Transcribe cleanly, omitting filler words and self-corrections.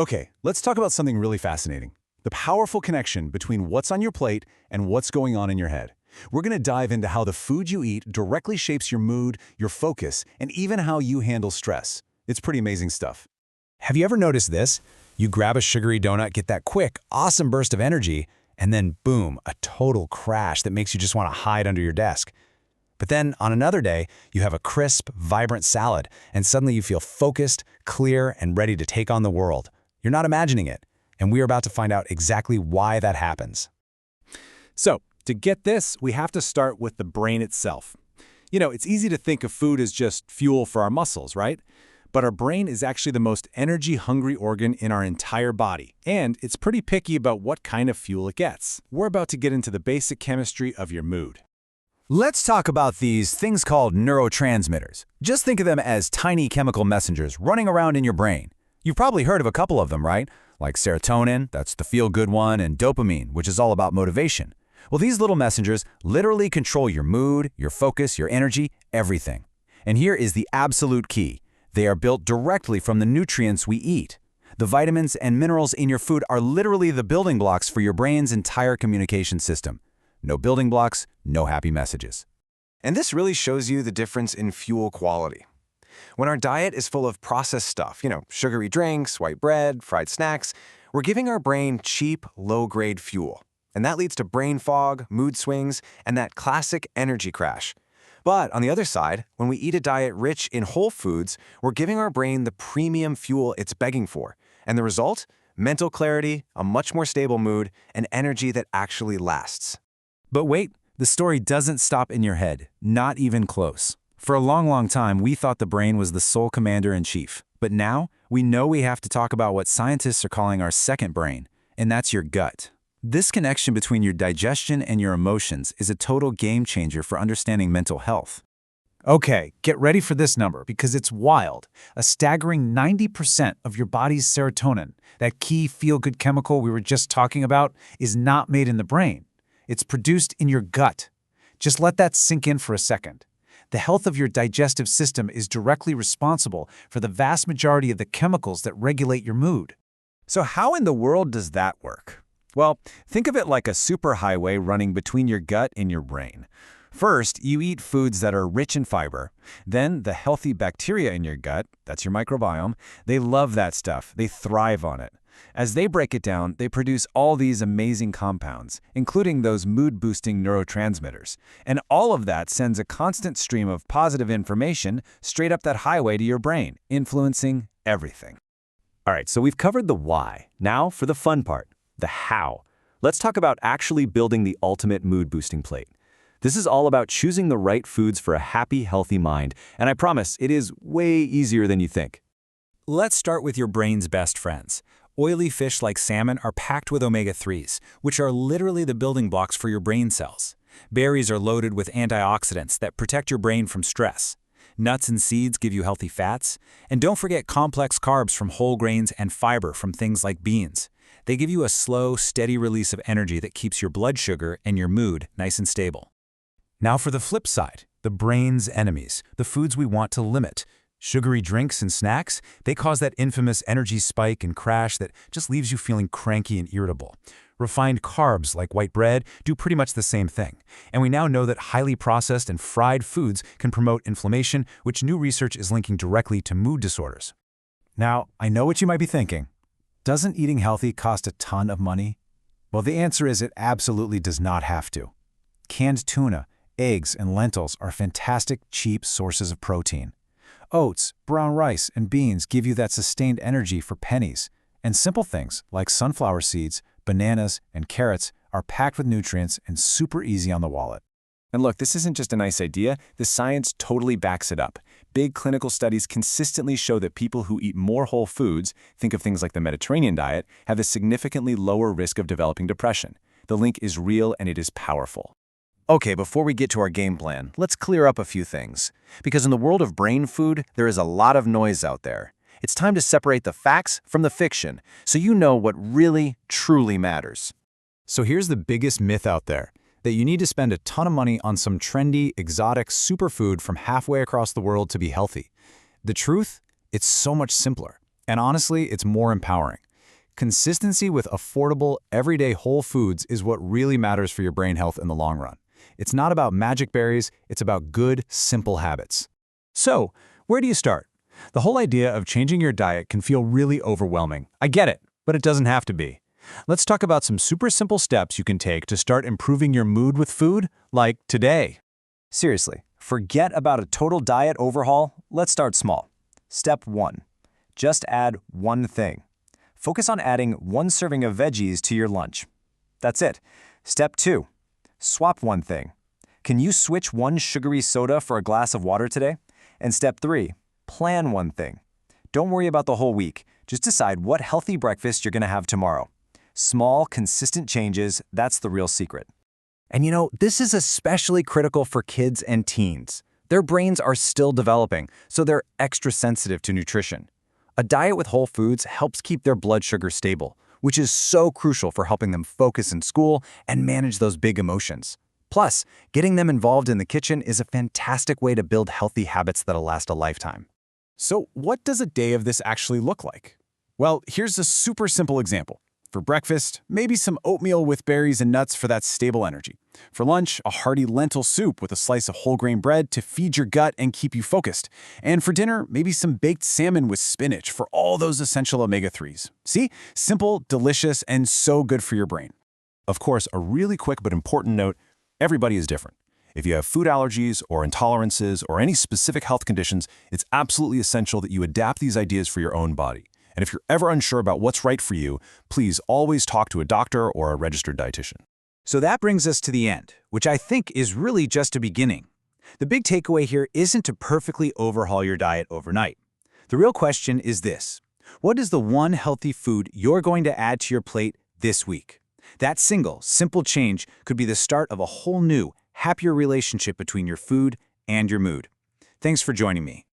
Okay, let's talk about something really fascinating. The powerful connection between what's on your plate and what's going on in your head. We're going to dive into how the food you eat directly shapes your mood, your focus, and even how you handle stress. It's pretty amazing stuff. Have you ever noticed this? You grab a sugary donut, get that quick, awesome burst of energy, and then boom, a total crash that makes you just want to hide under your desk. But then on another day, you have a crisp, vibrant salad, and suddenly you feel focused, clear, and ready to take on the world. You're not imagining it, and we're about to find out exactly why that happens. So, to get this, we have to start with the brain itself. It's easy to think of food as just fuel for our muscles, right? But our brain is actually the most energy-hungry organ in our entire body, and it's pretty picky about what kind of fuel it gets. We're about to get into the basic chemistry of your mood. Let's talk about these things called neurotransmitters. Just think of them as tiny chemical messengers running around in your brain. You've probably heard of a couple of them, right? Like serotonin, that's the feel-good one, and dopamine, which is all about motivation. Well, these little messengers literally control your mood, your focus, your energy, everything. And here is the absolute key. They are built directly from the nutrients we eat. The vitamins and minerals in your food are literally the building blocks for your brain's entire communication system. No building blocks, no happy messages. And this really shows you the difference in fuel quality. When our diet is full of processed stuff, sugary drinks, white bread, fried snacks, we're giving our brain cheap, low-grade fuel. And that leads to brain fog, mood swings, and that classic energy crash. But on the other side, when we eat a diet rich in whole foods, we're giving our brain the premium fuel it's begging for. And the result? Mental clarity, a much more stable mood, and energy that actually lasts. But wait, the story doesn't stop in your head, not even close. For a long time, we thought the brain was the sole commander-in-chief. But now, we know we have to talk about what scientists are calling our second brain, and that's your gut. This connection between your digestion and your emotions is a total game changer for understanding mental health. Okay, get ready for this number because it's wild. A staggering 90% of your body's serotonin, that key feel-good chemical we were just talking about, is not made in the brain. It's produced in your gut. Just let that sink in for a second. The health of your digestive system is directly responsible for the vast majority of the chemicals that regulate your mood. So how in the world does that work? Well, think of it like a superhighway running between your gut and your brain. First, you eat foods that are rich in fiber. Then, the healthy bacteria in your gut, that's your microbiome, they love that stuff. They thrive on it. As they break it down, they produce all these amazing compounds, including those mood-boosting neurotransmitters. And all of that sends a constant stream of positive information straight up that highway to your brain, influencing everything. All right, so we've covered the why. Now for the fun part, the how. Let's talk about actually building the ultimate mood-boosting plate. This is all about choosing the right foods for a happy, healthy mind, and I promise it is way easier than you think. Let's start with your brain's best friends. Oily fish like salmon are packed with omega-3s, which are literally the building blocks for your brain cells. Berries are loaded with antioxidants that protect your brain from stress. Nuts and seeds give you healthy fats. And don't forget complex carbs from whole grains and fiber from things like beans. They give you a slow, steady release of energy that keeps your blood sugar and your mood nice and stable. Now for the flip side, the brain's enemies, the foods we want to limit. Sugary drinks and snacks, they cause that infamous energy spike and crash that just leaves you feeling cranky and irritable. Refined carbs like white bread do pretty much the same thing. And we now know that highly processed and fried foods can promote inflammation, which new research is linking directly to mood disorders. Now, I know what you might be thinking. Doesn't eating healthy cost a ton of money? Well, the answer is it absolutely does not have to. Canned tuna, eggs, and lentils are fantastic, cheap sources of protein. Oats, brown rice, and beans give you that sustained energy for pennies. And simple things like sunflower seeds, bananas, and carrots are packed with nutrients and super easy on the wallet. And look, this isn't just a nice idea. The science totally backs it up. Big clinical studies consistently show that people who eat more whole foods, think of things like the Mediterranean diet, have a significantly lower risk of developing depression. The link is real and it is powerful. Okay, before we get to our game plan, let's clear up a few things. Because in the world of brain food, there is a lot of noise out there. It's time to separate the facts from the fiction, so you know what really, truly matters. So here's the biggest myth out there, that you need to spend a ton of money on some trendy, exotic superfood from halfway across the world to be healthy. The truth? It's so much simpler. And honestly, it's more empowering. Consistency with affordable, everyday whole foods is what really matters for your brain health in the long run. It's not about magic berries, it's about good, simple habits. So, where do you start? The whole idea of changing your diet can feel really overwhelming. I get it, but it doesn't have to be. Let's talk about some super simple steps you can take to start improving your mood with food, like today. Seriously, forget about a total diet overhaul. Let's start small. Step 1. Just add one thing. Focus on adding 1 serving of veggies to your lunch. That's it. Step 2. Swap one thing. Can you switch 1 sugary soda for a glass of water today? And step 3. Plan one thing. Don't worry about the whole week. Just decide what healthy breakfast you're going to have tomorrow. Small, consistent changes, that's the real secret. And this is especially critical for kids and teens. Their brains are still developing, so they're extra sensitive to nutrition. A diet with whole foods helps keep their blood sugar stable, which is so crucial for helping them focus in school and manage those big emotions. Plus, getting them involved in the kitchen is a fantastic way to build healthy habits that'll last a lifetime. So, what does a day of this actually look like? Well, here's a super simple example. For breakfast, maybe some oatmeal with berries and nuts for that stable energy. For lunch, a hearty lentil soup with a slice of whole grain bread to feed your gut and keep you focused. And for dinner, maybe some baked salmon with spinach for all those essential omega-3s. See? Simple, delicious, and so good for your brain. Of course, a really quick but important note, everybody is different. If you have food allergies or intolerances or any specific health conditions, it's absolutely essential that you adapt these ideas for your own body. And if you're ever unsure about what's right for you, please always talk to a doctor or a registered dietitian. So that brings us to the end, which I think is really just a beginning. The big takeaway here isn't to perfectly overhaul your diet overnight. The real question is this: what is the one healthy food you're going to add to your plate this week? That single, simple change could be the start of a whole new, happier relationship between your food and your mood. Thanks for joining me.